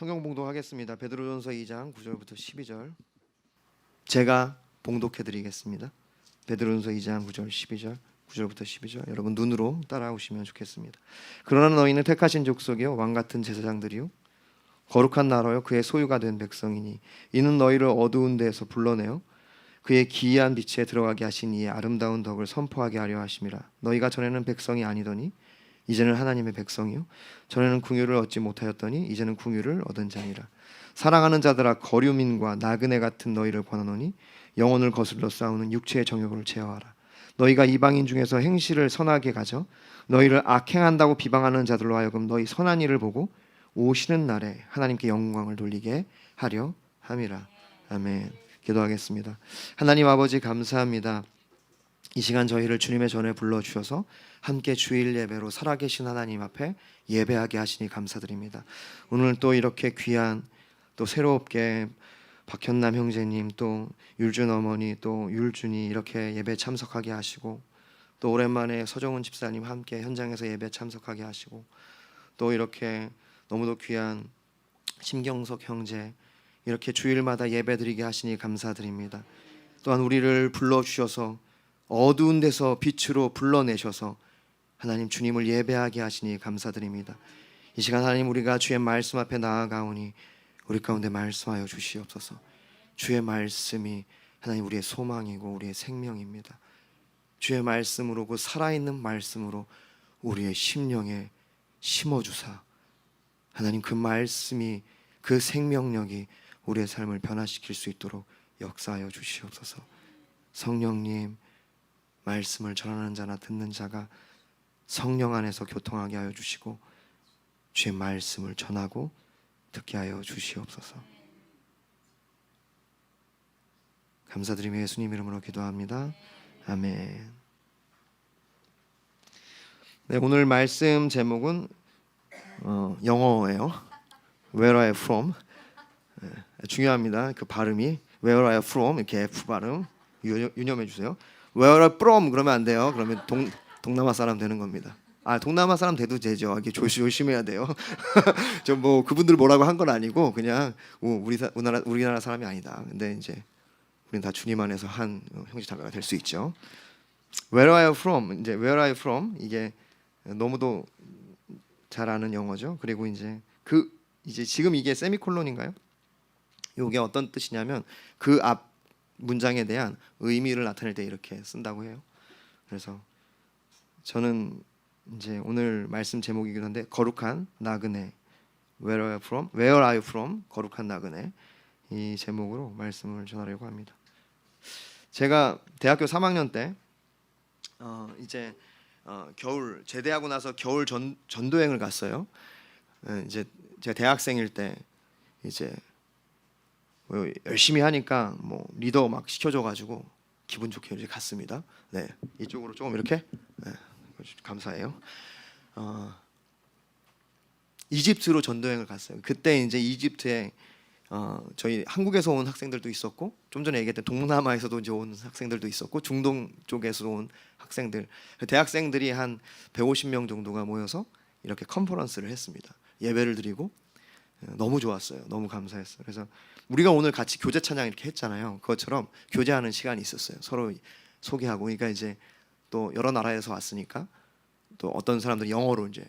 성경 봉독하겠습니다. 베드로전서 2장 9절부터 12절. 제가 봉독해 드리겠습니다. 베드로전서 2장 9절 12절 9절부터 12절. 여러분 눈으로 따라오시면 좋겠습니다. 그러나 너희는 택하신 족속이요 왕 같은 제사장들이요 거룩한 나라요 그의 소유가 된 백성이니 이는 너희를 어두운 데에서 불러내어 그의 기이한 빛에 들어가게 하신 이의 아름다운 덕을 선포하게 하려 하심이라. 너희가 전에는 백성이 아니더니 이제는 하나님의 백성이요 전에는 궁유를 얻지 못하였더니 이제는 궁유를 얻은 자니라. 사랑하는 자들아 거류민과 나그네 같은 너희를 권하노니 영혼을 거슬러 싸우는 육체의 정욕을 제어하라. 너희가 이방인 중에서 행실을 선하게 가져 너희를 악행한다고 비방하는 자들로 하여금 너희 선한 일을 보고 오시는 날에 하나님께 영광을 돌리게 하려 함이라. 아멘. 기도하겠습니다. 하나님 아버지 감사합니다. 이 시간 저희를 주님의 전에 불러주셔서 함께 주일 예배로 살아계신 하나님 앞에 예배하게 하시니 감사드립니다. 오늘 또 이렇게 귀한 또 새롭게 박현남 형제님 또 율준 어머니 또 율준이 이렇게 예배 참석하게 하시고 또 오랜만에 서정훈 집사님 함께 현장에서 예배 참석하게 하시고 또 이렇게 너무도 귀한 심경석 형제 이렇게 주일마다 예배드리게 하시니 감사드립니다. 또한 우리를 불러주셔서 어두운 데서 빛으로 불러내셔서 하나님 주님을 예배하게 하시니 감사드립니다. 이 시간 하나님 우리가 주의 말씀 앞에 나아가오니 우리 가운데 말씀하여 주시옵소서. 주의 말씀이 하나님 우리의 소망이고 우리의 생명입니다. 주의 말씀으로 그 살아있는 말씀으로 우리의 심령에 심어주사 하나님 그 말씀이 그 생명력이 우리의 삶을 변화시킬 수 있도록 역사하여 주시옵소서. 성령님 말씀을 전하는 자나 듣는 자가 성령 안에서 교통하게 하여 주시고 주의 말씀을 전하고 듣게 하여 주시옵소서. 감사드리며 예수님 이름으로 기도합니다. 아멘. 네, 오늘 말씀 제목은 영어예요. Where are you from? 네, 중요합니다. 그 발음이 Where are you from? 이렇게 F 발음 유념해 주세요. Where are you from? 그러면 안 돼요. 그러면 동남아 사람 되는 겁니다. 아 동남아 사람 돼도 되죠. 이게 조심해야 돼요. 저 뭐 그분들 뭐라고 한 건 아니고 그냥 우리나라 사람이 아니다. 근데 이제 우리는 다 주님 안에서 한 형제 자매가 될 수 있죠. Where are you from? 이제 Where are you from? 이게 너무도 잘 아는 영어죠. 그리고 이제 지금 이게 세미콜론인가요? 이게 어떤 뜻이냐면 그 앞 문장에 대한 의미를 나타낼 때 이렇게 쓴다고 해요. 그래서 저는 이제 오늘 말씀 제목이기도 한데 거룩한 나그네 Where are you from? Where are you from? 거룩한 나그네 이 제목으로 말씀을 전하려고 합니다. 제가 대학교 3학년 때 이제 겨울 제대하고 나서 겨울 전도행을 갔어요. 이제 제가 대학생일 때 이제 뭐 열심히 하니까 뭐 리더 막 시켜줘가지고 기분 좋게 이제 갔습니다. 네, 이쪽으로 조금 이렇게 네, 감사해요. 이집트로 전도행을 갔어요. 그때 이제 이집트에 저희 한국에서 온 학생들도 있었고 좀 전에 얘기했던 동남아에서도 이제 온 학생들도 있었고 중동 쪽에서 온 학생들 대학생들이 한 150명 정도가 모여서 이렇게 컨퍼런스를 했습니다. 예배를 드리고 너무 좋았어요. 너무 감사했어요. 그래서 우리가 오늘 같이 교제 찬양 이렇게 했잖아요. 그것처럼 교제하는 시간이 있었어요. 서로 소개하고 그러니까 이제 또 여러 나라에서 왔으니까 또 어떤 사람들이 영어로 이제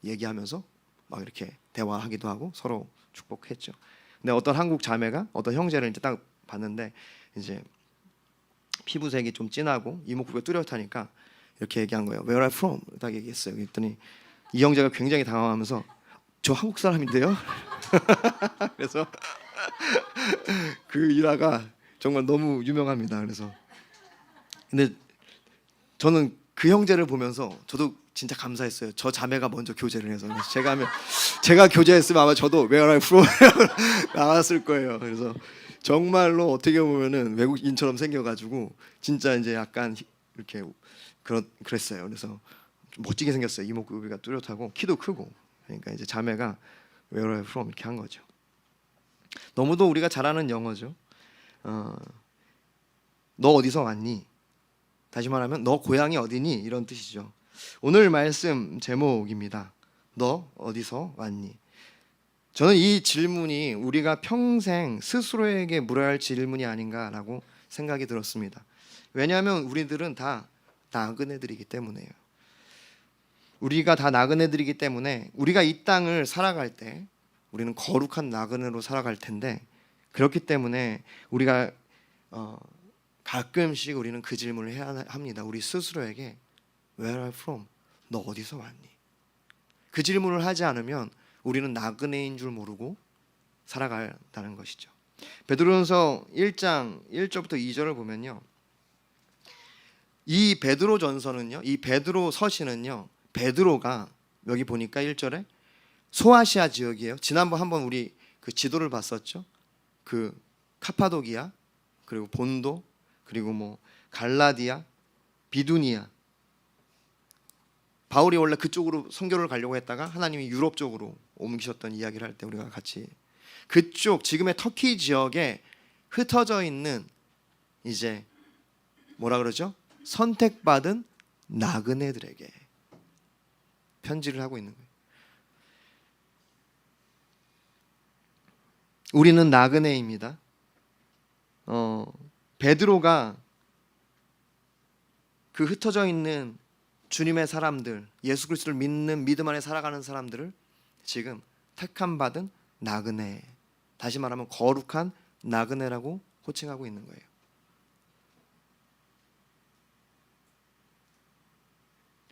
얘기하면서 막 이렇게 대화하기도 하고 서로 축복했죠. 근데 어떤 한국 자매가 어떤 형제를 이제 딱 봤는데 이제 피부색이 좀 진하고 이목구비가 뚜렷하니까 이렇게 얘기한 거예요. Where are you from? 딱 얘기했어요. 그랬더니 이 형제가 굉장히 당황하면서 저 한국 사람인데요. 그래서 그 일화가 정말 너무 유명합니다. 그래서 근데 저는 그 형제를 보면서 저도 진짜 감사했어요. 저 자매가 먼저 교제를 해서 제가 교제했으면 아마 저도 Where are you from? 나왔을 거예요. 그래서 정말로 어떻게 보면은 외국인처럼 생겨가지고 진짜 이제 약간 이렇게 그랬어요. 그래서 좀 멋지게 생겼어요. 이목구비가 뚜렷하고 키도 크고 그러니까 이제 자매가 Where are you from? 이렇게 한 거죠. 너무도 우리가 잘 아는 영어죠. 너 어디서 왔니? 다시 말하면 너 고향이 어디니? 이런 뜻이죠. 오늘 말씀 제목입니다. 너 어디서 왔니? 저는 이 질문이 우리가 평생 스스로에게 물어야 할 질문이 아닌가라고 생각이 들었습니다. 왜냐하면 우리들은 다 나그네들이기 때문에요. 우리가 다 나그네들이기 때문에 우리가 이 땅을 살아갈 때 우리는 거룩한 나그네로 살아갈 텐데, 그렇기 때문에 우리가 가끔씩 우리는 그 질문을 해야 합니다. 우리 스스로에게 Where are you from? 너 어디서 왔니? 그 질문을 하지 않으면 우리는 나그네인 줄 모르고 살아간다는 것이죠. 베드로전서 1장 1절부터 2절을 보면요, 이 베드로 전서는요, 이 베드로 서신은요, 베드로가 여기 보니까 1절에 소아시아 지역이에요. 지난번 한번 우리 그 지도를 봤었죠. 그 카파도기아, 그리고 본도, 그리고 뭐 갈라디아, 비두니아. 바울이 원래 그쪽으로 선교를 가려고 했다가 하나님이 유럽 쪽으로 옮기셨던 이야기를 할 때 우리가 같이 그쪽 지금의 터키 지역에 흩어져 있는 이제 뭐라 그러죠? 선택받은 나그네들에게 편지를 하고 있는 거예요. 우리는 나그네입니다. 베드로가 그 흩어져 있는 주님의 사람들, 예수 그리스도를 믿는 믿음 안에 살아가는 사람들을 지금 택함 받은 나그네, 다시 말하면 거룩한 나그네라고 호칭하고 있는 거예요.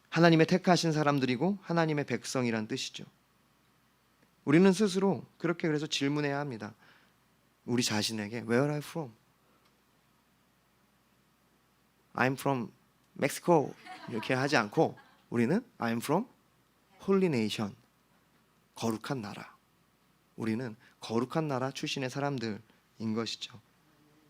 하나님의 택하신 사람들이고 하나님의 백성이란 뜻이죠. 우리는 스스로 그렇게 그래서 질문해야 합니다. 우리 자신에게 Where are you from? I'm from Mexico 이렇게 하지 않고 우리는 I'm from Holy Nation, 거룩한 나라. 우리는 거룩한 나라 출신의 사람들인 것이죠.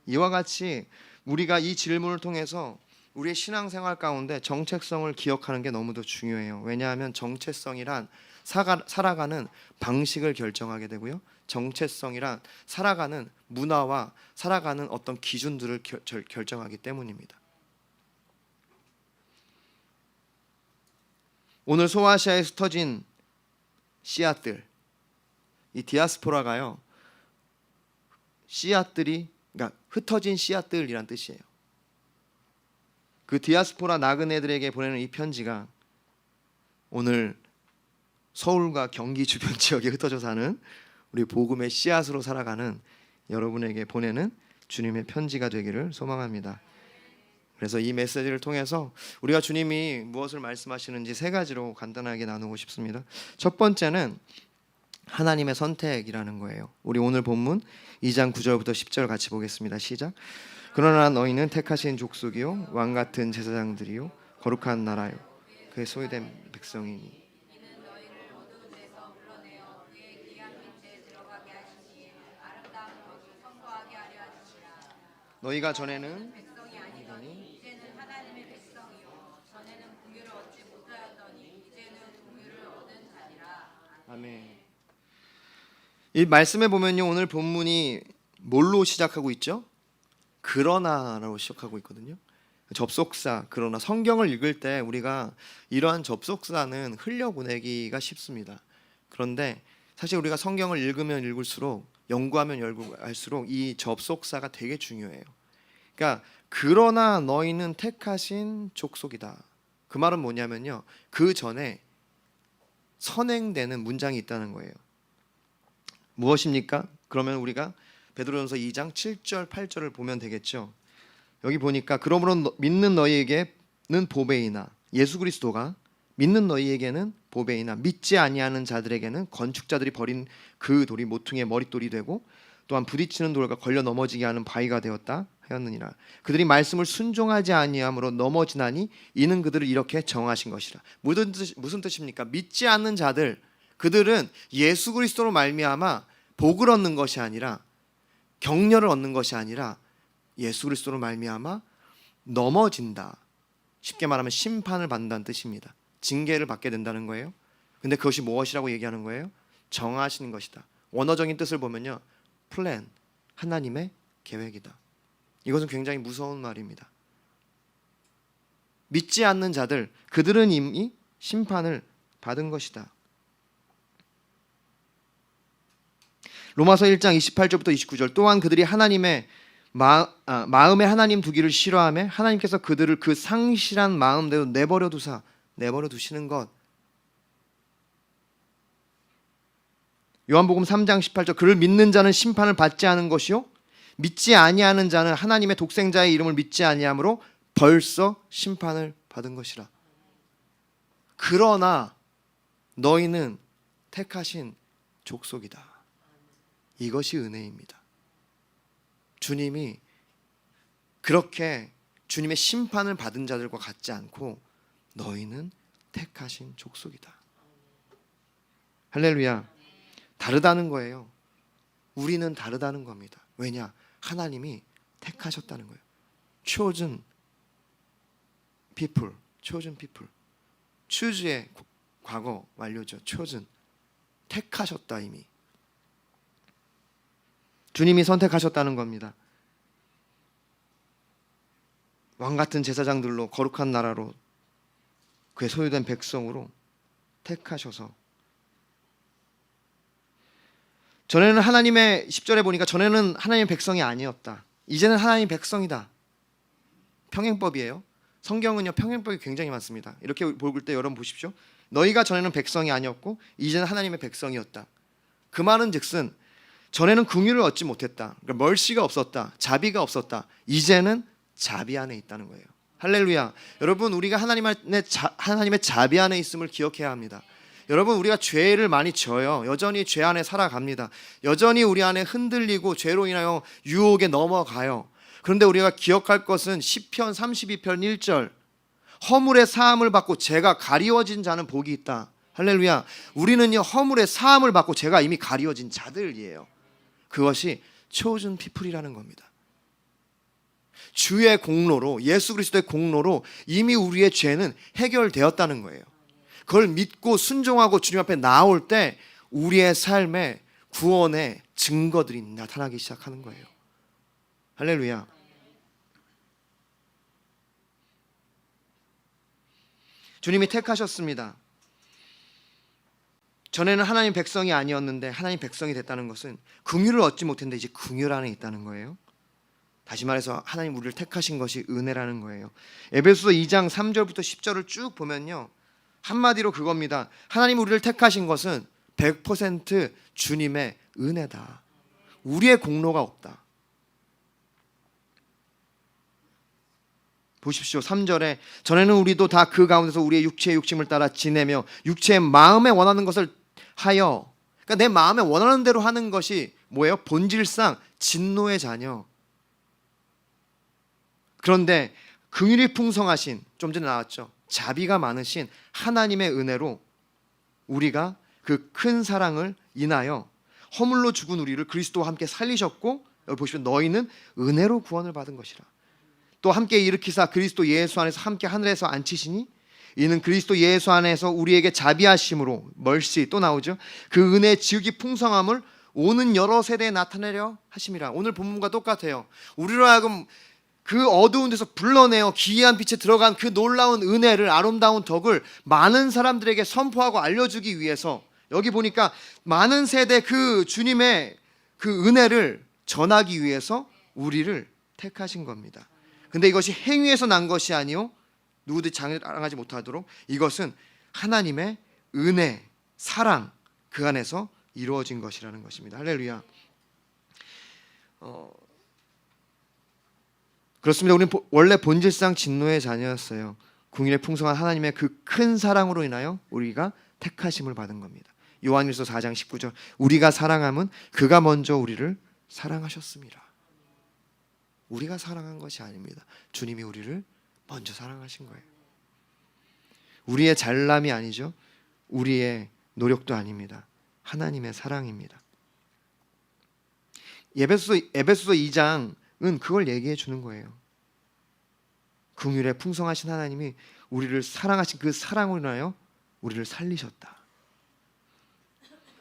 이와 같이 우리가 이 질문을 통해서 우리의 신앙생활 가운데 정체성을 기억하는 게 너무도 중요해요. 왜냐하면 정체성이란 살아가는 방식을 결정하게 되고요, 정체성이란 살아가는 문화와 살아가는 어떤 기준들을 결정하기 때문입니다. 오늘 소아시아에서 터진 씨앗들, 이 디아스포라가요, 씨앗들이 그러니까 흩어진 씨앗들이란 뜻이에요. 그 디아스포라 나그네들에게 보내는 이 편지가 오늘 서울과 경기 주변 지역에 흩어져 사는 우리 복음의 씨앗으로 살아가는 여러분에게 보내는 주님의 편지가 되기를 소망합니다. 그래서 이 메시지를 통해서 우리가 주님이 무엇을 말씀하시는지 세 가지로 간단하게 나누고 싶습니다. 첫 번째는 하나님의 선택이라는 거예요. 우리 오늘 본문 2장 9절부터 10절 같이 보겠습니다. 시작. 그러나 너희는 택하신 족속이요 왕같은 제사장들이요 거룩한 나라요 그의 소유된 백성이니 너희가 전에는 백성이 아니더니 이제는 하나님의 백성이요 전에는 공유를 얻지 못하였더니 이제는 공유를 얻은 자니라. 아멘. 이 말씀에 보면요, 오늘 본문이 뭘로 시작하고 있죠? 그러나라고 시작하고 있거든요. 접속사, 그러나. 성경을 읽을 때 우리가 이러한 접속사는 흘려보내기가 쉽습니다. 그런데 사실 우리가 성경을 읽으면 읽을수록, 연구하면 연구할수록 이 접속사가 되게 중요해요. 그러니까 그러나 너희는 택하신 족속이다. 그 말은 뭐냐면요, 그 전에 선행되는 문장이 있다는 거예요. 무엇입니까? 그러면 우리가 베드로전서 2장 7절 8절을 보면 되겠죠. 여기 보니까 그러므로 믿는 너희에게는 보배이나, 예수 그리스도가 믿는 너희에게는 보배이나 믿지 아니하는 자들에게는 건축자들이 버린 그 돌이 모퉁이의 머릿돌이 되고 또한 부딪히는 돌과 걸려 넘어지게 하는 바위가 되었다 하였느니라. 그들이 말씀을 순종하지 아니함으로 넘어지나니 이는 그들을 이렇게 정하신 것이라. 무슨 뜻입니까? 믿지 않는 자들, 그들은 예수 그리스도로 말미암아 복을 얻는 것이 아니라, 격려를 얻는 것이 아니라 예수 그리스도로 말미암아 넘어진다. 쉽게 말하면 심판을 받는다는 뜻입니다. 징계를 받게 된다는 거예요. 근데 그것이 무엇이라고 얘기하는 거예요? 정하시는 것이다. 원어적인 뜻을 보면요, 플랜, 하나님의 계획이다. 이것은 굉장히 무서운 말입니다. 믿지 않는 자들, 그들은 이미 심판을 받은 것이다. 로마서 1장 28절부터 29절 또한 그들이 하나님의 마음에 하나님 두기를 싫어하며 하나님께서 그들을 그 상실한 마음대로 내버려 두시는 것. 요한복음 3장 18절 그를 믿는 자는 심판을 받지 않은 것이요 믿지 아니하는 자는 하나님의 독생자의 이름을 믿지 아니하므로 벌써 심판을 받은 것이라. 그러나 너희는 택하신 족속이다. 이것이 은혜입니다. 주님이 그렇게 주님의 심판을 받은 자들과 같지 않고 너희는 택하신 족속이다. 할렐루야. 다르다는 거예요. 우리는 다르다는 겁니다. 왜냐? 하나님이 택하셨다는 거예요. chosen people. choose의 과거 완료죠. chosen. 택하셨다 이미. 주님이 선택하셨다는 겁니다. 왕 같은 제사장들로 거룩한 나라로 그의 소유된 백성으로 택하셔서 전에는 하나님의 10절에 보니까 전에는 하나님의 백성이 아니었다. 이제는 하나님의 백성이다. 평행법이에요. 성경은요 평행법이 굉장히 많습니다. 이렇게 볼 때 여러분 보십시오. 너희가 전에는 백성이 아니었고 이제는 하나님의 백성이었다. 그 말은 즉슨 전에는 긍휼을 얻지 못했다. 그러니까 멀시가 없었다. 자비가 없었다. 이제는 자비 안에 있다는 거예요. 할렐루야. 여러분 우리가 하나님의 자비 안에 있음을 기억해야 합니다. 여러분 우리가 죄를 많이 져요. 여전히 죄 안에 살아갑니다. 여전히 우리 안에 흔들리고 죄로 인하여 유혹에 넘어가요. 그런데 우리가 기억할 것은 시편 32편 1절 허물의 사함을 받고 죄가 가리워진 자는 복이 있다. 할렐루야. 우리는요 허물의 사함을 받고 죄가 이미 가리워진 자들이에요. 그것이 chosen people이라는 겁니다. 주의 공로로 예수 그리스도의 공로로 이미 우리의 죄는 해결되었다는 거예요. 그걸 믿고 순종하고 주님 앞에 나올 때 우리의 삶에 구원의 증거들이 나타나기 시작하는 거예요. 할렐루야. 주님이 택하셨습니다. 전에는 하나님 백성이 아니었는데 하나님 백성이 됐다는 것은 긍휼을 얻지 못했는데 이제 긍휼 안에 있다는 거예요. 다시 말해서 하나님 우리를 택하신 것이 은혜라는 거예요. 에베소서 2장 3절부터 10절을 쭉 보면요. 한마디로 그겁니다. 하나님 우리를 택하신 것은 100% 주님의 은혜다. 우리의 공로가 없다. 보십시오. 3절에 전에는 우리도 다 그 가운데서 우리의 육체의 욕심을 따라 지내며 육체의 마음에 원하는 것을 하여, 그러니까 내 마음에 원하는 대로 하는 것이 뭐예요? 본질상 진노의 자녀. 그런데 긍휼이 풍성하신, 좀 전에 나왔죠, 자비가 많으신 하나님의 은혜로 우리가 그 큰 사랑을 인하여 허물로 죽은 우리를 그리스도와 함께 살리셨고, 여기 보시면 너희는 은혜로 구원을 받은 것이라. 또 함께 일으키사 그리스도 예수 안에서 함께 하늘에서 앉히시니 이는 그리스도 예수 안에서 우리에게 자비하심으로, 멀시 또 나오죠, 그 은혜의 지극히 풍성함을 오는 여러 세대에 나타내려 하심이라. 오늘 본문과 똑같아요. 우리로 하여금 그 어두운 데서 불러내어 기이한 빛에 들어간 그 놀라운 은혜를, 아름다운 덕을 많은 사람들에게 선포하고 알려주기 위해서, 여기 보니까 많은 세대 그 주님의 그 은혜를 전하기 위해서 우리를 택하신 겁니다. 근데 이것이 행위에서 난 것이 아니요 누구든지 자랑하지 못하도록 이것은 하나님의 은혜, 사랑 그 안에서 이루어진 것이라는 것입니다. 할렐루야. 그렇습니다. 우리는 원래 본질상 진노의 자녀였어요. 긍휼의 풍성한 하나님의 그 큰 사랑으로 인하여 우리가 택하심을 받은 겁니다. 요한일서 4장 19절 우리가 사랑함은 그가 먼저 우리를 사랑하셨습니다. 우리가 사랑한 것이 아닙니다. 주님이 우리를 먼저 사랑하신 거예요. 우리의 잘남이 아니죠. 우리의 노력도 아닙니다. 하나님의 사랑입니다. 에베소서 2장은 그걸 얘기해 주는 거예요. 긍휼에 풍성하신 하나님이 우리를 사랑하신 그 사랑으로 인하여 우리를 살리셨다.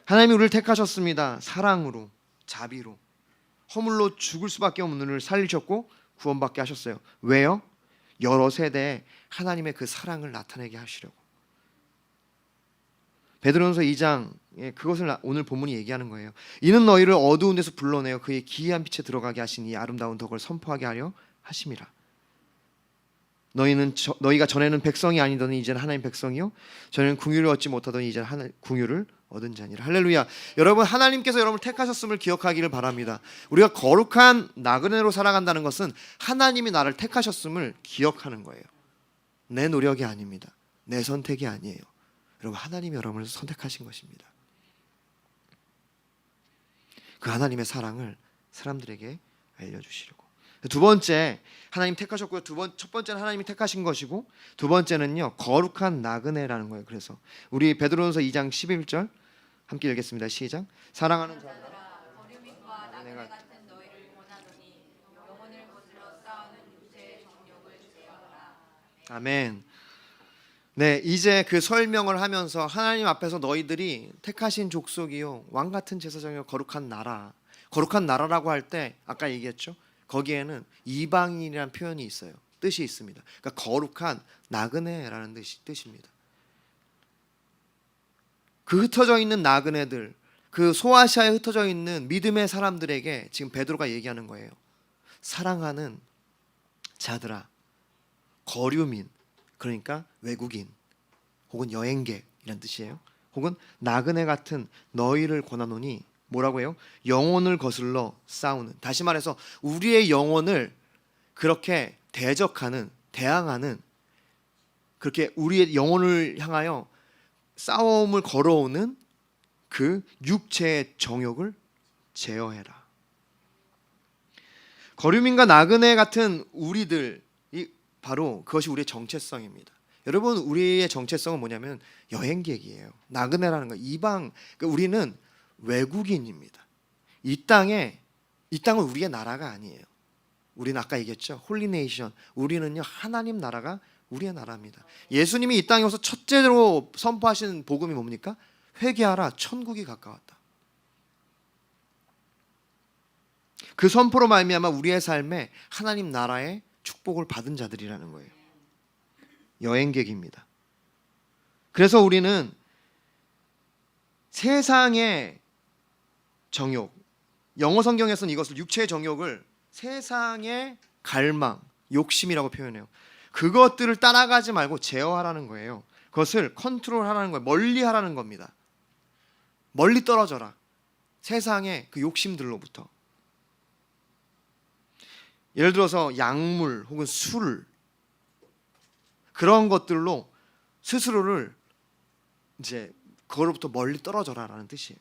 하나님이 우리를 택하셨습니다. 사랑으로, 자비로. 허물로 죽을 수밖에 없는 우리를 살리셨고 구원받게 하셨어요. 왜요? 여러 세대에 하나님의 그 사랑을 나타내게 하시려고. 베드로전서 2장에 그것을 오늘 본문이 얘기하는 거예요. 이는 너희를 어두운 데서 불러내어 그의 기이한 빛에 들어가게 하신 이 아름다운 덕을 선포하게 하려 하심이라. 너희가 전에는 백성이 아니더니 이제는 하나님 백성이요 전에는 궁유를 얻지 못하더니 이제는 궁유를 얻은 자니라. 할렐루야. 여러분, 하나님께서 여러분을 택하셨음을 기억하기를 바랍니다. 우리가 거룩한 나그네로 살아간다는 것은 하나님이 나를 택하셨음을 기억하는 거예요. 내 노력이 아닙니다. 내 선택이 아니에요. 여러분, 하나님이 여러분을 선택하신 것입니다. 그 하나님의 사랑을 사람들에게 알려주시려고. 두 번째, 하나님 택하셨고요. 첫 번째는 하나님이 택하신 것이고, 두 번째는요, 거룩한 나그네라는 거예요. 그래서 우리 베드로전서 2장 11절 함께 읽겠습니다. 시작. 사랑하는 자들아, 거류민과 나그네 같은 너희를 권하노니 영혼을 거스러 싸우는 육체의 정욕을 제어하라. 아멘. 네, 이제 그 설명을 하면서 하나님 앞에서 너희들이 택하신 족속이요 왕 같은 제사장이요 거룩한 나라. 거룩한 나라라고 할 때 아까 얘기했죠. 거기에는 이방인이라는 표현이 있어요. 뜻이 있습니다. 그러니까 거룩한 나그네라는 뜻입니다. 그 흩어져 있는 나그네들, 그 소아시아에 흩어져 있는 믿음의 사람들에게 지금 베드로가 얘기하는 거예요. 사랑하는 자들아, 거류민, 그러니까 외국인 혹은 여행객이란 뜻이에요. 혹은 나그네 같은 너희를 권하노니 뭐라고 해요? 영혼을 거슬러 싸우는. 다시 말해서 우리의 영혼을 그렇게 대항하는, 그렇게 우리의 영혼을 향하여 싸움을 걸어오는 그 육체의 정욕을 제어해라. 거류민과 나그네 같은 우리들이 바로 그것이 우리의 정체성입니다. 여러분, 우리의 정체성은 뭐냐면 여행객이에요. 나그네라는 거, 이방, 그러니까 우리는 외국인입니다. 이 땅은 우리의 나라가 아니에요. 우리는 아까 얘기했죠. 홀리네이션. 우리는요, 하나님 나라가 우리의 나라입니다. 예수님이 이 땅에 와서 첫째로 선포하신 복음이 뭡니까? 회개하라, 천국이 가까웠다. 그 선포로 말미암아 우리의 삶에 하나님 나라의 축복을 받은 자들이라는 거예요. 여행객입니다. 그래서 우리는 세상의 정욕, 영어 성경에서는 이것을 육체의 정욕을 세상의 갈망, 욕심이라고 표현해요. 그것들을 따라가지 말고 제어하라는 거예요. 그것을 컨트롤하라는 거예요. 멀리하라는 겁니다. 멀리 떨어져라. 세상의 그 욕심들로부터. 예를 들어서 약물 혹은 술, 그런 것들로 스스로를 이제 그거로부터 멀리 떨어져라라는 뜻이에요.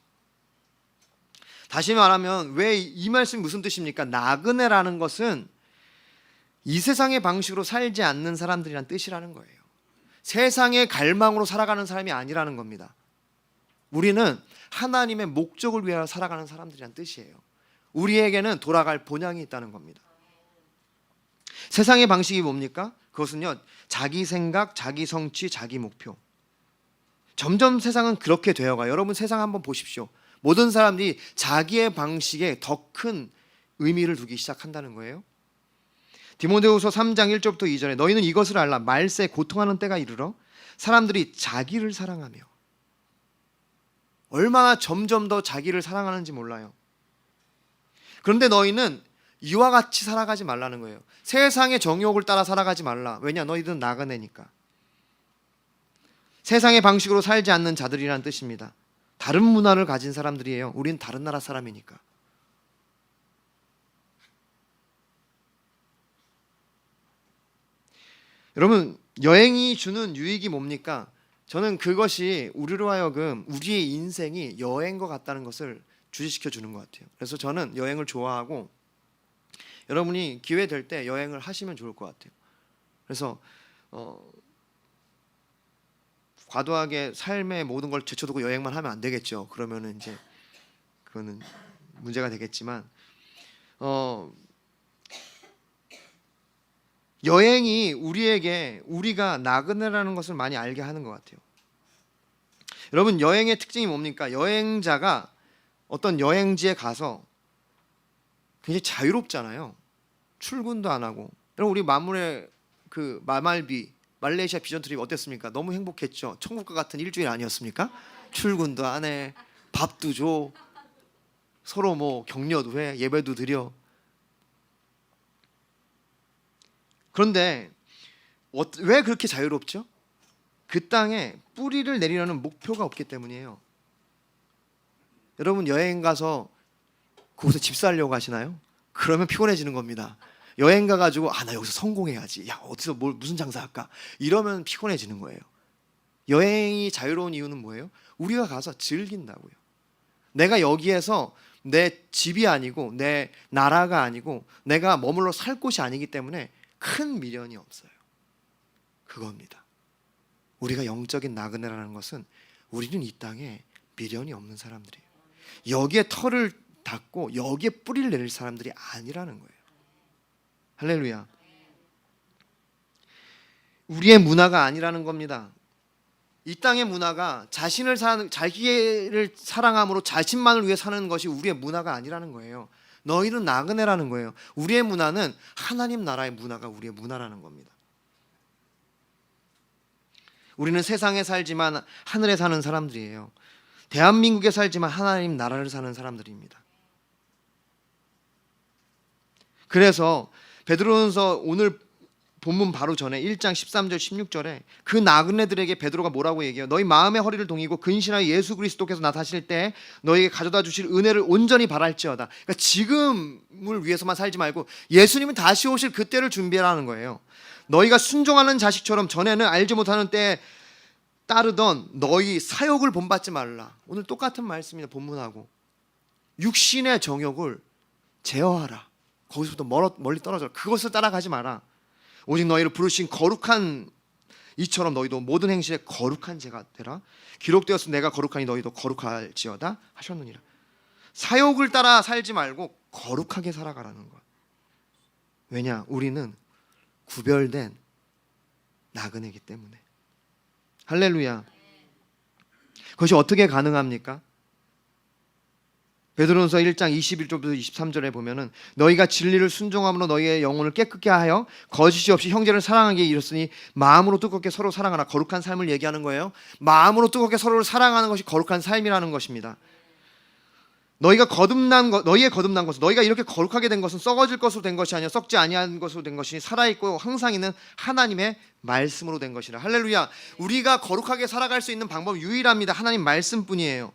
다시 말하면 왜 이 말씀이 무슨 뜻입니까? 나그네라는 것은 이 세상의 방식으로 살지 않는 사람들이란 뜻이라는 거예요. 세상의 갈망으로 살아가는 사람이 아니라는 겁니다. 우리는 하나님의 목적을 위하여 살아가는 사람들이란 뜻이에요. 우리에게는 돌아갈 본향이 있다는 겁니다. 세상의 방식이 뭡니까? 그것은요, 자기 생각, 자기 성취, 자기 목표. 점점 세상은 그렇게 되어가요. 여러분, 세상 한번 보십시오. 모든 사람들이 자기의 방식에 더 큰 의미를 두기 시작한다는 거예요. 디모데후서 3장 1절부터 2절에 너희는 이것을 알라. 말세 고통하는 때가 이르러 사람들이 자기를 사랑하며. 얼마나 점점 더 자기를 사랑하는지 몰라요. 그런데 너희는 이와 같이 살아가지 말라는 거예요. 세상의 정욕을 따라 살아가지 말라. 왜냐? 너희들은 나그네니까. 세상의 방식으로 살지 않는 자들이라는 뜻입니다. 다른 문화를 가진 사람들이에요. 우린 다른 나라 사람이니까. 여러분, 여행이 주는 유익이 뭡니까? 저는 그것이 우리로 하여금 우리의 인생이 여행인 것 같다는 것을 주시시켜 주는 것 같아요. 그래서 저는 여행을 좋아하고 여러분이 기회 될 때 여행을 하시면 좋을 것 같아요. 그래서 과도하게 삶의 모든 걸 제쳐두고 여행만 하면 안 되겠죠. 그러면은 이제 그거는 문제가 되겠지만 여행이 우리가 나그네라는 것을 많이 알게 하는 것 같아요. 여러분, 여행의 특징이 뭡니까? 여행자가 어떤 여행지에 가서 굉장히 자유롭잖아요. 출근도 안 하고. 여러분, 우리 만물의 그 마말비 말레이시아 비전 트립 어땠습니까? 너무 행복했죠. 천국과 같은 일주일 아니었습니까? 출근도 안 해. 밥도 줘. 서로 뭐 격려도 해. 예배도 드려. 그런데 왜 그렇게 자유롭죠? 그 땅에 뿌리를 내리려는 목표가 없기 때문이에요. 여러분 여행 가서 그곳에 집 살려고 하시나요? 그러면 피곤해지는 겁니다. 여행 가가지고 나 여기서 성공해야지. 야 어디서 무슨 장사할까? 이러면 피곤해지는 거예요. 여행이 자유로운 이유는 뭐예요? 우리가 가서 즐긴다고요. 내가 여기에서 내 집이 아니고 내 나라가 아니고 내가 머물러 살 곳이 아니기 때문에 큰 미련이 없어요. 그겁니다. 우리가 영적인 나그네라는 것은 우리는 이 땅에 미련이 없는 사람들이에요. 여기에 털을 닦고 여기에 뿌리를 내릴 사람들이 아니라는 거예요. 할렐루야. 우리의 문화가 아니라는 겁니다. 이 땅의 문화가 자기를 사랑함으로 자신만을 위해 사는 것이 우리의 문화가 아니라는 거예요. 너희는 나그네라는 거예요. 우리의 문화는 하나님 나라의 문화가 우리의 문화라는 겁니다. 우리는 세상에 살지만 하늘에 사는 사람들이에요. 대한민국에 살지만 하나님 나라를 사는 사람들입니다. 그래서 베드로전서 오늘 본문 바로 전에 1장 13절 16절에 그 나그네들에게 베드로가 뭐라고 얘기해요? 너희 마음의 허리를 동이고 근신하여 예수 그리스도께서 나타나실 때 너희에게 가져다 주실 은혜를 온전히 바랄지어다. 그러니까 지금을 위해서만 살지 말고 예수님은 다시 오실 그때를 준비하라는 거예요. 너희가 순종하는 자식처럼 전에는 알지 못하는 때에 따르던 너희 사욕을 본받지 말라. 오늘 똑같은 말씀입니다. 본문하고 육신의 정욕을 제어하라. 거기서부터 멀리 떨어져라. 그것을 따라가지 마라. 오직 너희를 부르신 거룩한 이처럼 너희도 모든 행실에 거룩한 자가 되라. 기록되었으면 내가 거룩하니 너희도 거룩할지어다 하셨느니라. 사욕을 따라 살지 말고 거룩하게 살아가라는 것. 왜냐? 우리는 구별된 나그네이기 때문에. 할렐루야. 그것이 어떻게 가능합니까? 베드로전서 1장 21절부터 23절에 보면은 너희가 진리를 순종함으로 너희의 영혼을 깨끗게 하여 거짓이 없이 형제를 사랑하기에 이르렀으니 마음으로 뜨겁게 서로 사랑하라. 거룩한 삶을 얘기하는 거예요. 마음으로 뜨겁게 서로를 사랑하는 것이 거룩한 삶이라는 것입니다. 너희의 거듭난 것은 너희가 이렇게 거룩하게 된 것은 썩어질 것으로 된 것이 아니라 썩지 아니한 것으로 된 것이 살아있고 항상 있는 하나님의 말씀으로 된 것이라. 할렐루야. 우리가 거룩하게 살아갈 수 있는 방법은 유일합니다. 하나님 말씀뿐이에요.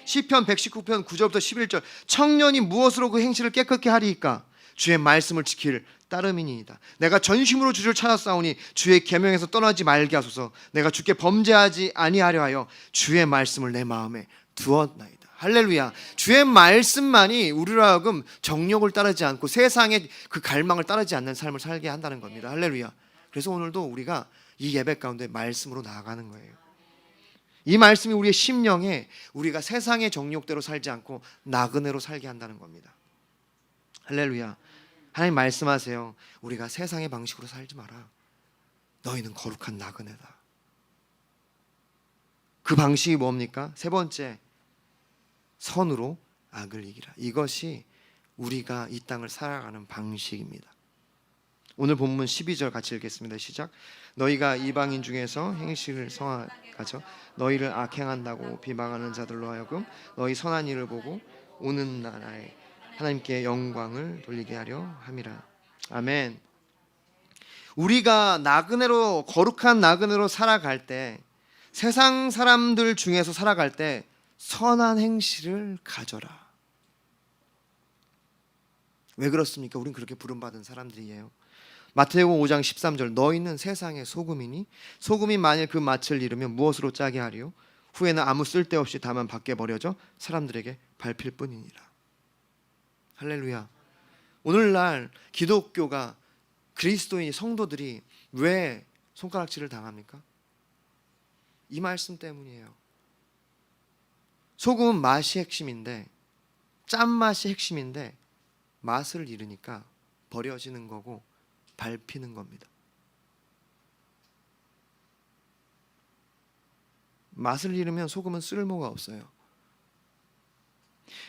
시편 119편 9절부터 11절 청년이 무엇으로 그 행실을 깨끗게 하리이까? 주의 말씀을 지킬 따름이니이다. 내가 전심으로 주를 찾았사오니 주의 계명에서 떠나지 말게 하소서. 내가 주께 범죄하지 아니하려 하여 주의 말씀을 내 마음에 두었나이다. 할렐루야. 주의 말씀만이 우리로 하여금 정욕을 따르지 않고 세상의 그 갈망을 따르지 않는 삶을 살게 한다는 겁니다. 할렐루야. 그래서 오늘도 우리가 이 예배 가운데 말씀으로 나아가는 거예요. 이 말씀이 우리의 심령에 우리가 세상의 정욕대로 살지 않고 나그네로 살게 한다는 겁니다. 할렐루야. 하나님 말씀하세요. 우리가 세상의 방식으로 살지 마라. 너희는 거룩한 나그네다. 그 방식이 뭡니까? 세 번째, 선으로 악을 이기라. 이것이 우리가 이 땅을 살아가는 방식입니다. 오늘 본문 12절 같이 읽겠습니다. 시작. 너희가 이방인 중에서 행실을 성하가져 너희를 악행한다고 비방하는 자들로 하여금 너희 선한 일을 보고 오는 나라에 하나님께 영광을 돌리게 하려 함이라. 아멘. 우리가 나그네로 거룩한 나그네로 살아갈 때 세상 사람들 중에서 살아갈 때 선한 행실을 가져라. 왜 그렇습니까? 우린 그렇게 부름받은 사람들이에요. 마태복음 5장 13절 너희는 세상의 소금이니 소금이 만일 그 맛을 잃으면 무엇으로 짜게 하리요? 후에는 아무 쓸데없이 다만 밖에 버려져 사람들에게 밟힐 뿐이니라. 할렐루야. 오늘날 기독교가 그리스도인 성도들이 왜 손가락질을 당합니까? 이 말씀 때문이에요. 소금은 맛이 핵심인데 짠맛이 핵심인데 맛을 잃으니까 버려지는 거고 밟히는 겁니다. 맛을 잃으면 소금은 쓸모가 없어요.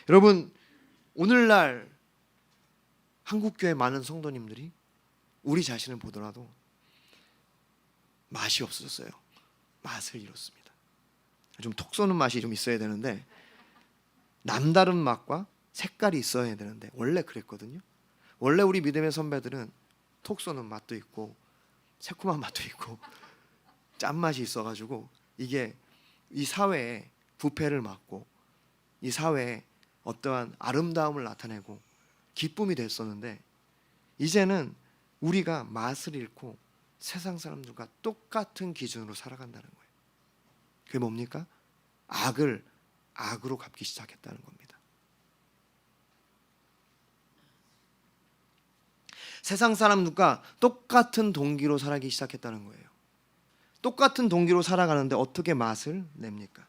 여러분, 오늘날 한국교회 많은 성도님들이 우리 자신을 보더라도 맛이 없어졌어요. 맛을 잃었습니다. 좀 톡 쏘는 맛이 좀 있어야 되는데 남다른 맛과 색깔이 있어야 되는데 원래 그랬거든요. 원래 우리 믿음의 선배들은 톡 쏘는 맛도 있고 새콤한 맛도 있고 짠맛이 있어가지고 이게 이 사회에 부패를 막고 이 사회에 어떠한 아름다움을 나타내고 기쁨이 됐었는데 이제는 우리가 맛을 잃고 세상 사람들과 똑같은 기준으로 살아간다는 거예요. 그게 뭡니까? 악을 악으로 갚기 시작했다는 겁니다. 세상 사람들과 똑같은 동기로 살아가기 시작했다는 거예요. 똑같은 동기로 살아가는데 어떻게 맛을 냅니까?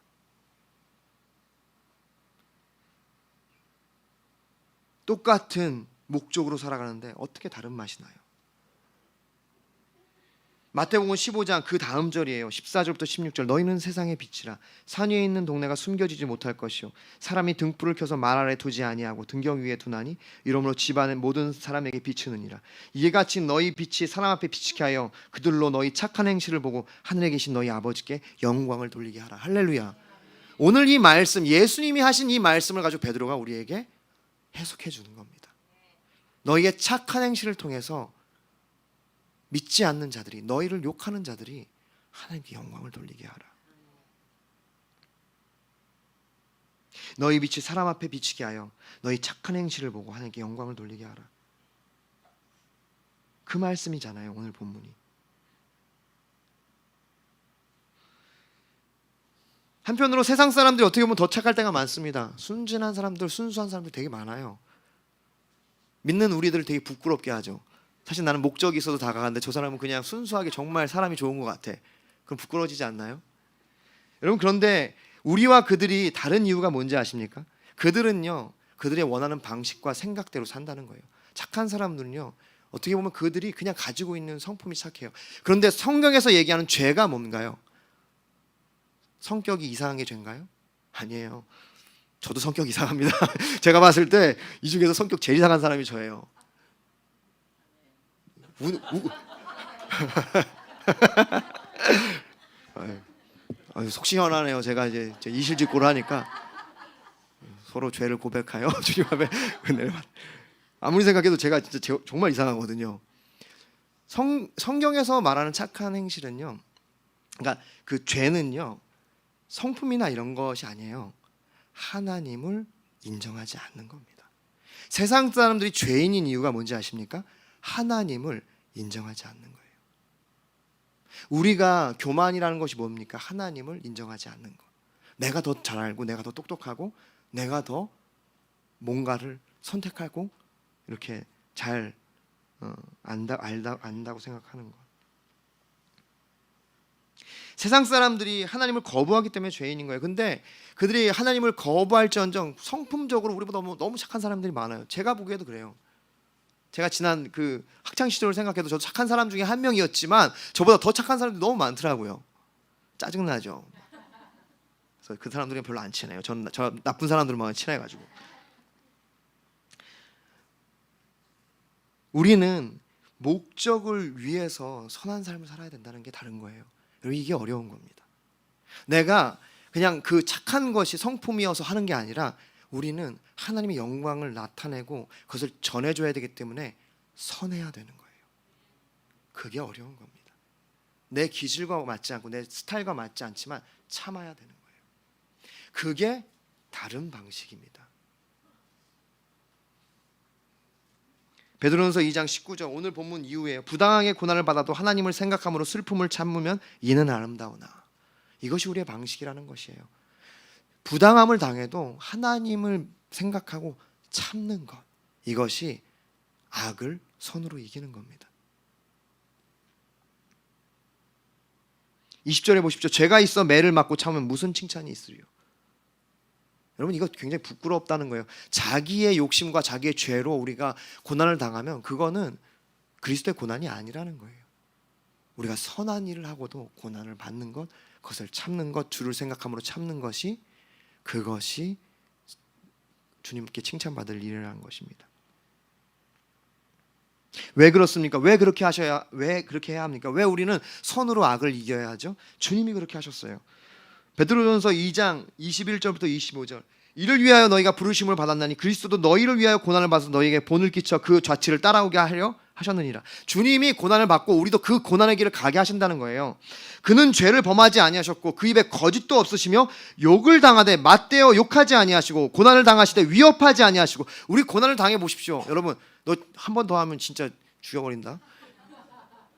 똑같은 목적으로 살아가는데 어떻게 다른 맛이 나요? 마태복음 15장 그 다음 절이에요. 14절부터 16절. 너희는 세상의 빛이라. 산 위에 있는 동네가 숨겨지지 못할 것이요 사람이 등불을 켜서 말 아래 두지 아니하고 등경 위에 두나니 이러므로 집안의 모든 사람에게 비추느니라. 이에 같이 너희 빛이 사람 앞에 비치게 하여 그들로 너희 착한 행실을 보고 하늘에 계신 너희 아버지께 영광을 돌리게 하라. 할렐루야. 오늘 이 말씀, 예수님이 하신 이 말씀을 가지고 베드로가 우리에게 해석해 주는 겁니다. 너희의 착한 행실을 통해서 믿지 않는 자들이, 너희를 욕하는 자들이 하나님께 영광을 돌리게 하라. 너희 빛이 사람 앞에 비치게 하여 너희 착한 행실을 보고 하나님께 영광을 돌리게 하라. 그 말씀이잖아요, 오늘 본문이. 한편으로 세상 사람들이 어떻게 보면 더 착할 때가 많습니다. 순진한 사람들, 순수한 사람들 되게 많아요. 믿는 우리들을 되게 부끄럽게 하죠. 사실 나는 목적이 있어서 다가가는데 저 사람은 그냥 순수하게 정말 사람이 좋은 것 같아. 그럼 부끄러워지지 않나요? 여러분, 그런데 우리와 그들이 다른 이유가 뭔지 아십니까? 그들은요, 그들의 원하는 방식과 생각대로 산다는 거예요. 착한 사람들은요, 어떻게 보면 그들이 그냥 가지고 있는 성품이 착해요. 그런데 성경에서 얘기하는 죄가 뭔가요? 성격이 이상한 게 죄인가요? 아니에요. 저도 성격 이상합니다. 제가 봤을 때 이 중에서 성격 제일 이상한 사람이 저예요. 속 시원하네요. 제가 이제 이실직고를 하니까 서로 죄를 고백하여 주님 앞에 은혜를 받. 아무리 생각해도 제가 진짜 정말 이상하거든요. 성경에서 말하는 착한 행실은요, 그러니까 그 죄는요, 성품이나 이런 것이 아니에요. 하나님을 인정하지 않는 겁니다. 세상 사람들이 죄인인 이유가 뭔지 아십니까? 하나님을 인정하지 않는 거예요. 우리가 교만이라는 것이 뭡니까? 하나님을 인정하지 않는 것. 내가 더 잘 알고 내가 더 똑똑하고 내가 더 뭔가를 선택하고 이렇게 잘 안다고 생각하는 것. 세상 사람들이 하나님을 거부하기 때문에 죄인인 거예요. 근데 그들이 하나님을 거부할지언정 성품적으로 우리보다 너무 착한 사람들이 많아요. 제가 보기에도 그래요. 제가 지난 그 학창 시절을 생각해도 저도 착한 사람 중에 한 명이었지만 저보다 더 착한 사람들이 너무 많더라고요. 짜증나죠. 그래서 그 사람들이랑 별로 안 친해요. 저 나쁜 사람들만 친해가지고. 우리는 목적을 위해서 선한 삶을 살아야 된다는 게 다른 거예요. 여러분, 이게 어려운 겁니다. 내가 그냥 그 착한 것이 성품이어서 하는 게 아니라 우리는 하나님의 영광을 나타내고 그것을 전해줘야 되기 때문에 선해야 되는 거예요. 그게 어려운 겁니다. 내 기질과 맞지 않고 내 스타일과 맞지 않지만 참아야 되는 거예요. 그게 다른 방식입니다. 베드로전서 2장 19절 오늘 본문 이후에 부당하게 고난을 받아도 하나님을 생각함으로 슬픔을 참으면 이는 아름다우나. 이것이 우리의 방식이라는 것이에요. 부당함을 당해도 하나님을 생각하고 참는 것, 이것이 악을 선으로 이기는 겁니다. 20절에 보십시오. 죄가 있어 매를 맞고 참으면 무슨 칭찬이 있으리요. 여러분, 이거 굉장히 부끄럽다는 거예요. 자기의 욕심과 자기의 죄로 우리가 고난을 당하면 그거는 그리스도의 고난이 아니라는 거예요. 우리가 선한 일을 하고도 고난을 받는 것, 그것을 참는 것, 주를 생각함으로 참는 것이, 그것이 주님께 칭찬받을 일이라는 것입니다. 왜 그렇습니까? 왜 그렇게 해야 합니까? 왜 우리는 선으로 악을 이겨야 하죠? 주님이 그렇게 하셨어요. 베드로전서 2장 21절부터 25절. 이를 위하여 너희가 부르심을 받았나니 그리스도도 너희를 위하여 고난을 받아서 너희에게 본을 끼쳐 그 좌치를 따라오게 하려 하셨느니라. 주님이 고난을 받고 우리도 그 고난의 길을 가게 하신다는 거예요. 그는 죄를 범하지 아니하셨고 그 입에 거짓도 없으시며 욕을 당하되 맞대어 욕하지 아니하시고 고난을 당하시되 위협하지 아니하시고. 우리 고난을 당해 보십시오. 여러분, 너 한 번 더 하면 진짜 죽여버린다.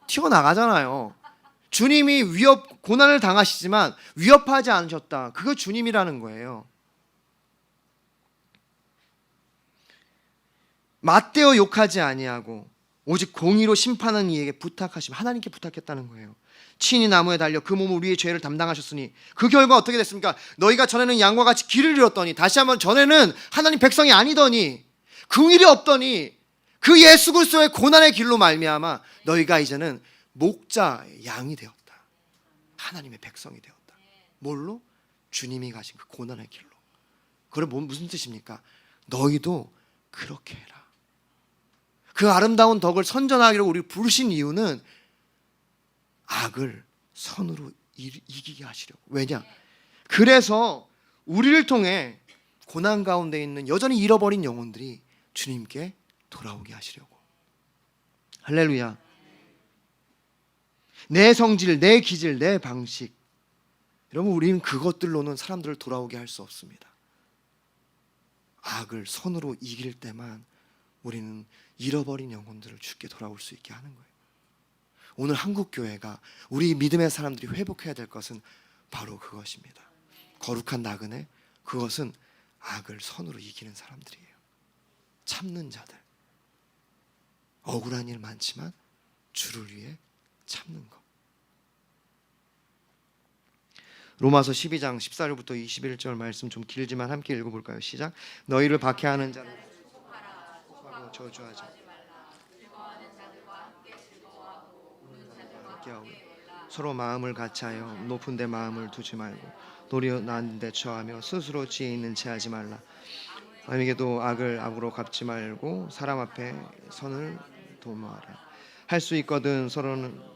튀어나가잖아요. 주님이 고난을 당하시지만 위협하지 않으셨다. 그거 주님이라는 거예요. 맞대어 욕하지 아니하고 오직 공의로 심판하는 이에게 부탁하시면 하나님께 부탁했다는 거예요. 친히 나무에 달려 그 몸을 우리의 죄를 담당하셨으니 그 결과 어떻게 됐습니까? 너희가 전에는 양과 같이 길을 잃었더니, 다시 한번 전에는 하나님 백성이 아니더니, 긍휼이 없더니 그 예수 그리스도의 고난의 길로 말미암아 너희가 이제는 목자의 양이 되었다. 하나님의 백성이 되었다. 뭘로? 주님이 가신 그 고난의 길로. 그게 무슨 뜻입니까? 너희도 그렇게 해라. 그 아름다운 덕을 선전하기로 우리 부르신 이유는 악을 선으로 이기게 하시려고. 왜냐? 그래서 우리를 통해 고난 가운데 있는 여전히 잃어버린 영혼들이 주님께 돌아오게 하시려고. 할렐루야. 내 성질, 내 기질, 내 방식, 여러분, 우리는 그것들로는 사람들을 돌아오게 할 수 없습니다. 악을 선으로 이길 때만 우리는 잃어버린 영혼들을 주께 돌아올 수 있게 하는 거예요. 오늘 한국교회가, 우리 믿음의 사람들이 회복해야 될 것은 바로 그것입니다. 거룩한 나그네, 그것은 악을 선으로 이기는 사람들이에요. 참는 자들. 억울한 일 많지만 주를 위해 참는 것. 로마서 12장 14절부터 21절 말씀 좀 길지만 함께 읽어볼까요? 시작. 너희를 박해하는 자를 축복하고 저주하지 말고 서로 마음을 같이하여 높은 데 마음을 두지 말고 도리어 낮은 데 처하며 스스로 지혜 있는 채 하지 말라. 남에게도 악을 악으로 갚지 말고 사람 앞에 선을 도모하라. 할 수 있거든 서로는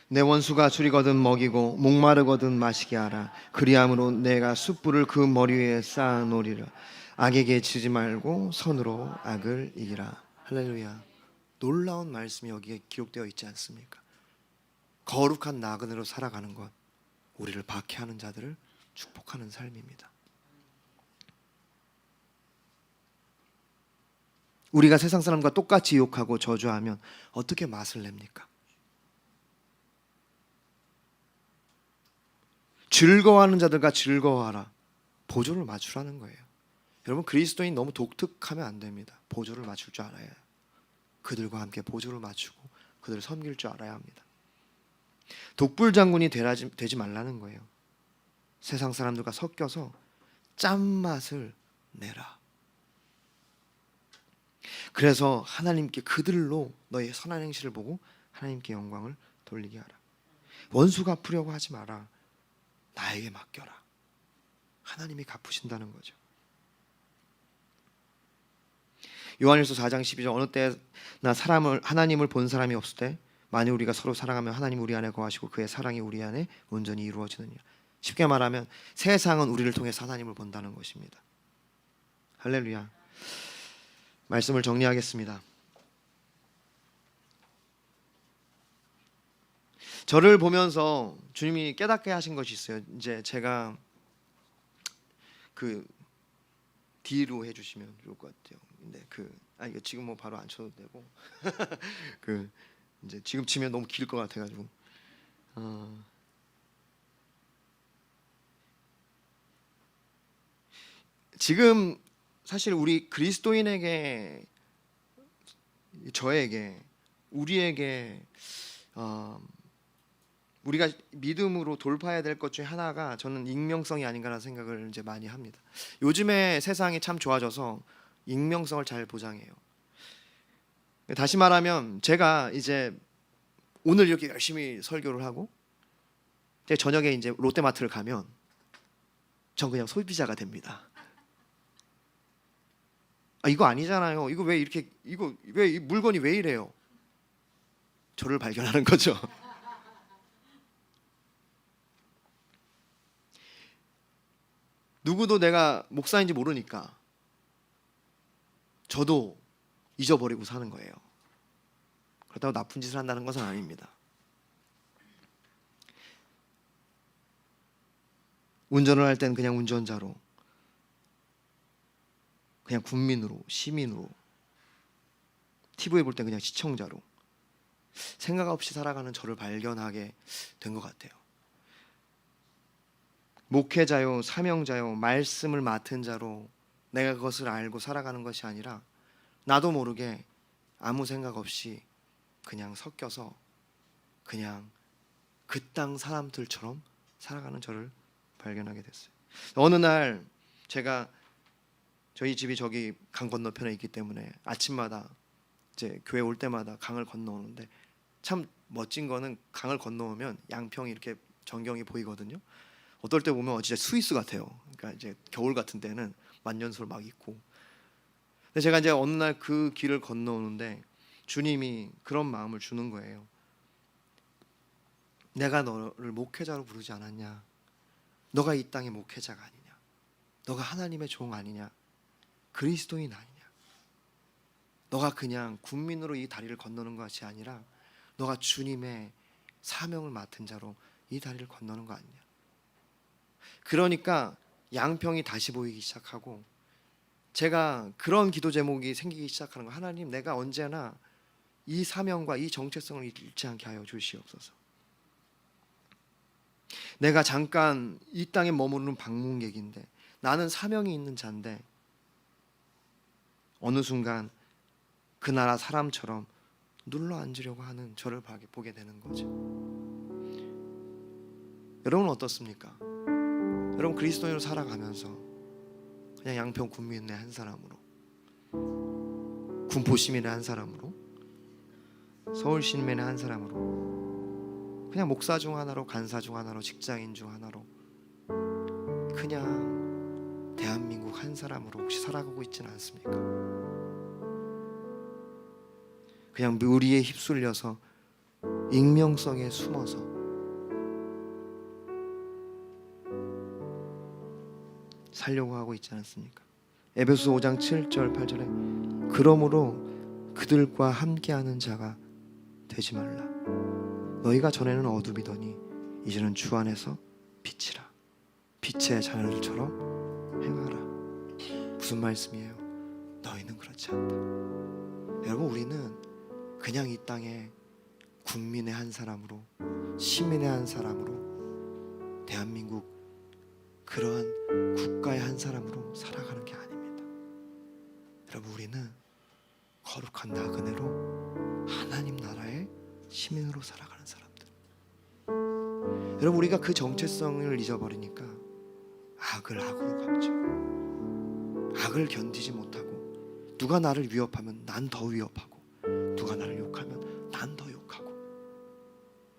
내 원수가 줄이거든 먹이고 목마르거든 마시게 하라. 그리함으로 내가 숯불을 그 머리 위에 쌓아 놓으리라. 악에게 지지 말고 선으로 악을 이기라. 할렐루야. 놀라운 말씀이 여기에 기록되어 있지 않습니까? 거룩한 나그네로 살아가는 것, 우리를 박해하는 자들을 축복하는 삶입니다. 우리가 세상 사람과 똑같이 욕하고 저주하면 어떻게 맛을 냅니까? 즐거워하는 자들과 즐거워하라. 보조를 맞추라는 거예요. 여러분, 그리스도인 너무 독특하면 안 됩니다. 보조를 맞출 줄 알아야 해요. 그들과 함께 보조를 맞추고 그들을 섬길 줄 알아야 합니다. 독불장군이 되지 말라는 거예요. 세상 사람들과 섞여서 짠맛을 내라. 그래서 하나님께 그들로 너의 선한 행실을 보고 하나님께 영광을 돌리게 하라. 원수 갚으려고 하지 마라. 나에게 맡겨라. 하나님이 갚으신다는 거죠. 요한일서 4장 12절 어느 때나 하나님을 본 사람이 없을 때 만일 우리가 서로 사랑하면 하나님 우리 안에 거하시고 그의 사랑이 우리 안에 온전히 이루어지느니라. 쉽게 말하면 세상은 우리를 통해 하나님을 본다는 것입니다. 할렐루야. 말씀을 정리하겠습니다. 저를 보면서 주님이 깨닫게 하신 것이 있어요. 이제 제가 그 D로 해주시면 좋을 것 같아요. 근데 이거 지금 뭐 바로 안 쳐도 되고 이제 지금 치면 너무 길 것 같아가지고 지금 사실 우리 그리스도인에게, 저에게, 우리에게 우리가 믿음으로 돌파해야 될 것 중에 하나가 저는 익명성이 아닌가라는 생각을 이제 많이 합니다. 요즘에 세상이 참 좋아져서 익명성을 잘 보장해요. 다시 말하면 제가 이제 오늘 이렇게 열심히 설교를 하고 저녁에 이제 롯데마트를 가면 전 그냥 소비자가 됩니다. 이거 아니잖아요. 이거 왜 이렇게, 이거 왜 이 물건이 왜 이래요? 저를 발견하는 거죠. 누구도 내가 목사인지 모르니까 저도 잊어버리고 사는 거예요. 그렇다고 나쁜 짓을 한다는 것은 아닙니다. 운전을 할 땐 그냥 운전자로, 그냥 국민으로, 시민으로, TV에 볼 땐 그냥 시청자로 생각 없이 살아가는 저를 발견하게 된 것 같아요. 목회자요, 사명자요, 말씀을 맡은 자로 내가 그것을 알고 살아가는 것이 아니라 나도 모르게 아무 생각 없이 그냥 섞여서 그냥 그 땅 사람들처럼 살아가는 저를 발견하게 됐어요. 어느 날 제가 저희 집이 저기 강 건너편에 있기 때문에 아침마다 이제 교회 올 때마다 강을 건너오는데 참 멋진 거는 강을 건너오면 양평이 이렇게 전경이 보이거든요. 어떨 때 보면 진짜 스위스 같아요. 그러니까 이제 겨울 같은 때는 만년설 막 있고. 근데 제가 이제 어느 날 그 길을 건너오는데 주님이 그런 마음을 주는 거예요. 내가 너를 목회자로 부르지 않았냐? 너가 이 땅의 목회자가 아니냐? 너가 하나님의 종 아니냐? 그리스도인 아니냐? 너가 그냥 국민으로 이 다리를 건너는 것이 아니라 너가 주님의 사명을 맡은 자로 이 다리를 건너는 거 아니냐? 그러니까 양평이 다시 보이기 시작하고 제가 그런 기도 제목이 생기기 시작하는 거. 하나님, 내가 언제나 이 사명과 이 정체성을 잃지 않게 하여 주시옵소서. 내가 잠깐 이 땅에 머무르는 방문객인데 나는 사명이 있는 자인데 어느 순간 그 나라 사람처럼 눌러 앉으려고 하는 저를 보게 되는 거죠. 여러분은 어떻습니까? 여러분 그리스도인으로 살아가면서 그냥 양평 군민의 한 사람으로, 군포 시민의 한 사람으로, 서울 시민의 한 사람으로, 그냥 목사 중 하나로, 간사 중 하나로, 직장인 중 하나로, 그냥 대한민국 한 사람으로 혹시 살아가고 있지는 않습니까? 그냥 무리에 휩쓸려서 익명성에 숨어서 살려고 하고 있지 않습니까? 에베소서 5장 7절 8절에 그러므로 그들과 함께하는 자가 되지 말라. 너희가 전에는 어둠이더니 이제는 주 안에서 빛이라. 빛의 자녀들처럼 행하라. 무슨 말씀이에요? 너희는 그렇지 않다. 여러분, 우리는 그냥 이 땅에 국민의 한 사람으로, 시민의 한 사람으로, 대한민국 그러한 국가의 한 사람으로 살아가는 게 아닙니다. 여러분, 우리는 거룩한 나그네로 하나님 나라의 시민으로 살아가는 사람들. 여러분, 우리가 그 정체성을 잊어버리니까 악을 악으로 갚죠. 악을 견디지 못하고 누가 나를 위협하면 난 더 위협하고 누가 나를 욕하면 난 더 욕하고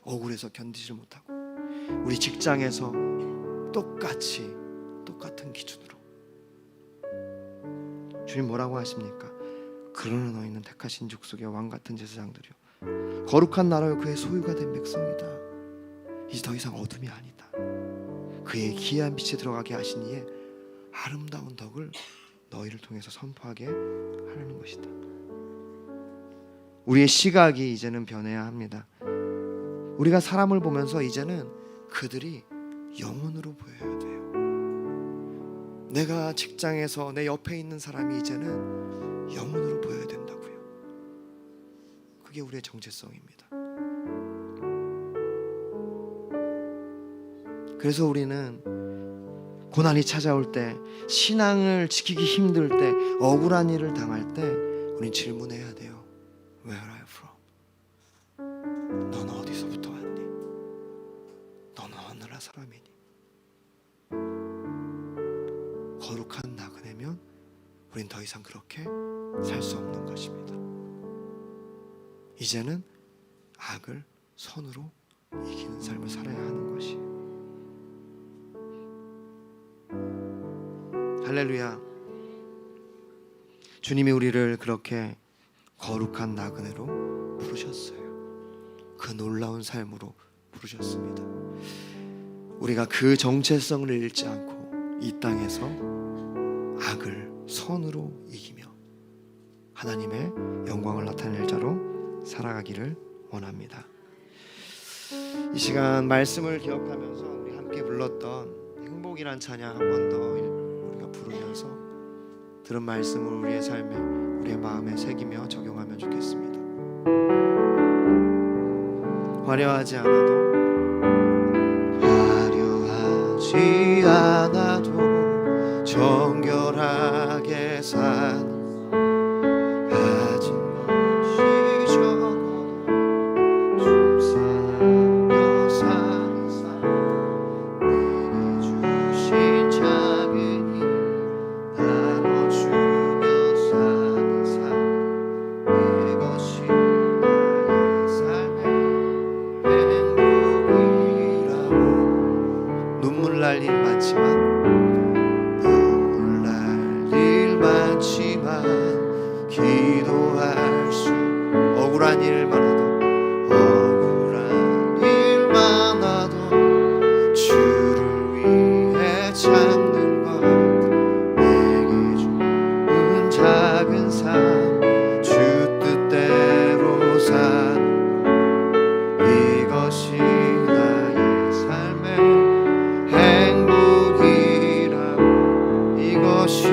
억울해서 견디지 못하고 우리 직장에서 똑같은 기준으로 주님 뭐라고 하십니까? 그러나 너희는 택하신 족속의 왕같은 제사장들이요 거룩한 나라요 그의 소유가 된 백성이다. 이제 더 이상 어둠이 아니다. 그의 기이한 빛에 들어가게 하신 이에 아름다운 덕을 너희를 통해서 선포하게 하려는 것이다. 우리의 시각이 이제는 변해야 합니다. 우리가 사람을 보면서 이제는 그들이 영혼으로 보여야 돼요. 내가 직장에서 내 옆에 있는 사람이 이제는 영혼으로 보여야 된다고요. 그게 우리의 정체성입니다. 그래서 우리는 고난이 찾아올 때, 신앙을 지키기 힘들 때, 억울한 일을 당할 때 우리는 질문해야 돼요. Where are you from? 너는 어디서부터 왔니? 너는 어느 나라 사람이니? 거룩한 나그네면 우린 더 이상 그렇게 살 수 없는 것입니다. 이제는 악을 선으로 이기는 삶을 살아야 하는 것이에요. 할렐루야. 주님이 우리를 그렇게 거룩한 나그네로 부르셨어요. 그 놀라운 삶으로 부르셨습니다. 우리가 그 정체성을 잃지 않고 이 땅에서 악을 선으로 이기며 하나님의 영광을 나타낼 자로 살아가기를 원합니다. 이 시간 말씀을 기억하면서 우리 함께 불렀던 행복이란 찬양 한 번 더 우리가 부르면서 들은 말씀을 우리의 삶에, 우리의 마음에 새기며 적용하면 좋겠습니다. 화려하지 않아도 정결하게 사는 가진 것이 적어도 춤사며 사는 삶, 내게 주신 작은 힘 나눠주며 사는 삶, 이것이 나의 삶의 행복이라고. 눈물 날 일 많지만 기도할 수, 억울한 일 많아도 주를 위해 참는 것, 내게 주는 작은 삶, 주 뜻대로 사는 이것이 나의 삶의 행복이라고. 이것이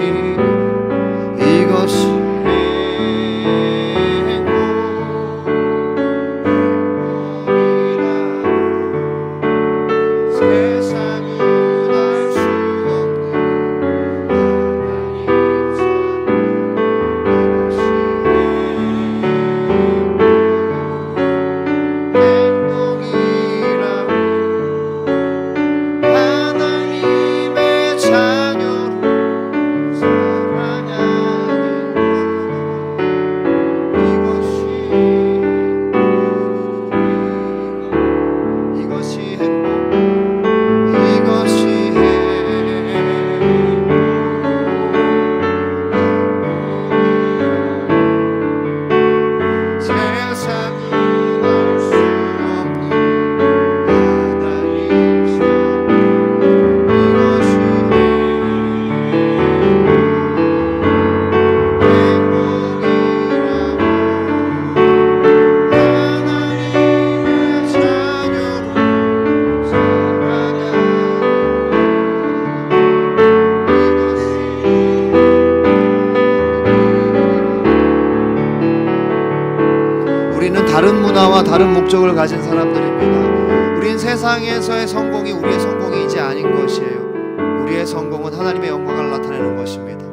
다른 문화와 다른 목적을 가진 사람들입니다. 우린 세상에서의 성공이 우리의 성공이지 아닌 것이에요. 우리의 성공은 하나님의 영광을 나타내는 것입니다.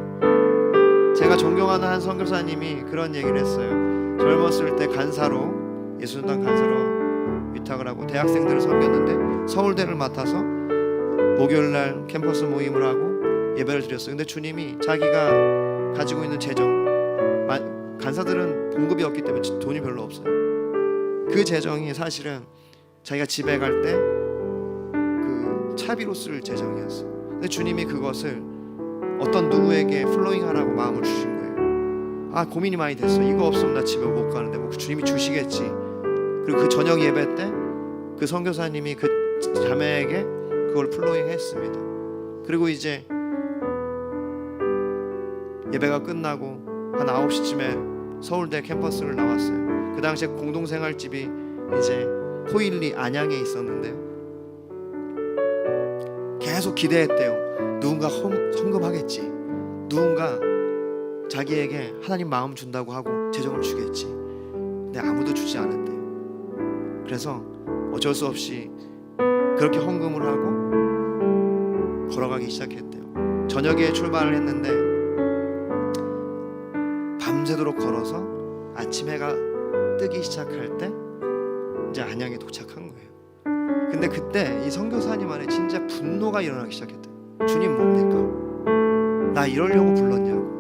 제가 존경하는 한 선교사님이 그런 얘기를 했어요. 젊었을 때 간사로, 예수전당 간사로 위탁을 하고 대학생들을 섬겼는데 서울대를 맡아서 목요일날 캠퍼스 모임을 하고 예배를 드렸어요. 근데 주님이 자기가 가지고 있는 재정, 간사들은 봉급이 없기 때문에 돈이 별로 없어요. 그 재정이 사실은 자기가 집에 갈 때 그 차비로 쓸 재정이었어. 근데 주님이 그것을 어떤 누구에게 플로잉하라고 마음을 주신 거예요. 아, 고민이 많이 됐어. 이거 없으면 나 집에 못 가는데 뭐 주님이 주시겠지. 그리고 그 저녁 예배 때 그 선교사님이 그 자매에게 그걸 플로잉했습니다. 그리고 이제 예배가 끝나고 한 9시쯤에 서울대 캠퍼스를 나왔어요. 그 당시에 공동생활집이 이제 포일리 안양에 있었는데요. 계속 기대했대요. 누군가 헌금하겠지. 누군가 자기에게 하나님 마음 준다고 하고 재정을 주겠지. 근데 아무도 주지 않았대요. 그래서 어쩔 수 없이 그렇게 헌금을 하고 걸어가기 시작했대요. 저녁에 출발을 했는데 밤새도록 걸어서 아침 해가 뜨기 시작할 때 이제 안양에 도착한 거예요. 근데 그때 이 선교사님 안에 진짜 분노가 일어나기 시작했대요. 주님 뭡니까? 나 이러려고 불렀냐고.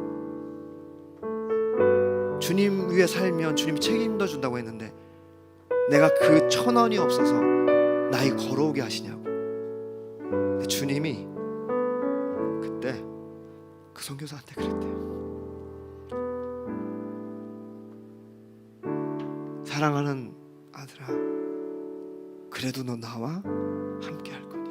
주님 위에 살면 주님이 책임져 준다고 했는데 내가 그 1,000원이 없어서 나이 걸어오게 하시냐고. 근데 주님이 그때 그 선교사한테 그랬대요. 사랑하는 아들아, 그래도 너 나와 함께 할 거니.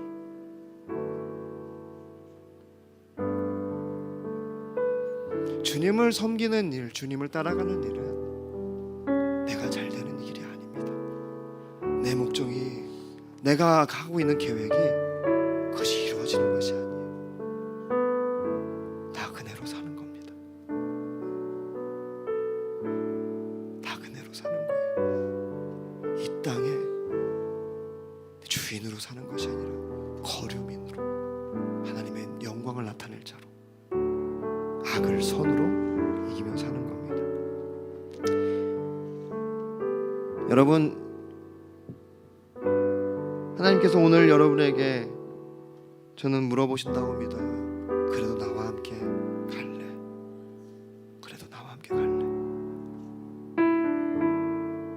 주님을 섬기는 일, 주님을 따라가는 일은 내가 잘 되는 일이 아닙니다. 내 목적이, 내가 하고 있는 계획이 그것이 이루어지는 것이 아니에요. 다 그네로 사는 겁니다. 다 그네로 사는 거예요. 이 땅에 주인으로 사는 것이 아니라 거류민으로 하나님의 영광을 나타낼 자로, 악을 선으로 이기며 사는 겁니다. 여러분, 하나님께서 오늘 여러분에게 저는 물어보신다고 믿어요. 그래도 나와 함께 갈래? 그래도 나와 함께 갈래?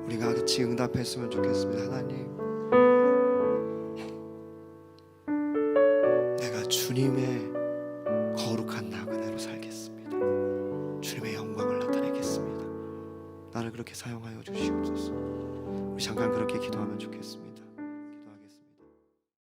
우리가 같이 응답했으면 좋겠습니다. 하나님, 내가 주님의 거룩한 나그네로 살겠습니다. 주님의 영광을 나타내겠습니다. 나를 그렇게 사용하여 주시옵소서. 우리 잠깐 그렇게 기도하면 좋겠습니다.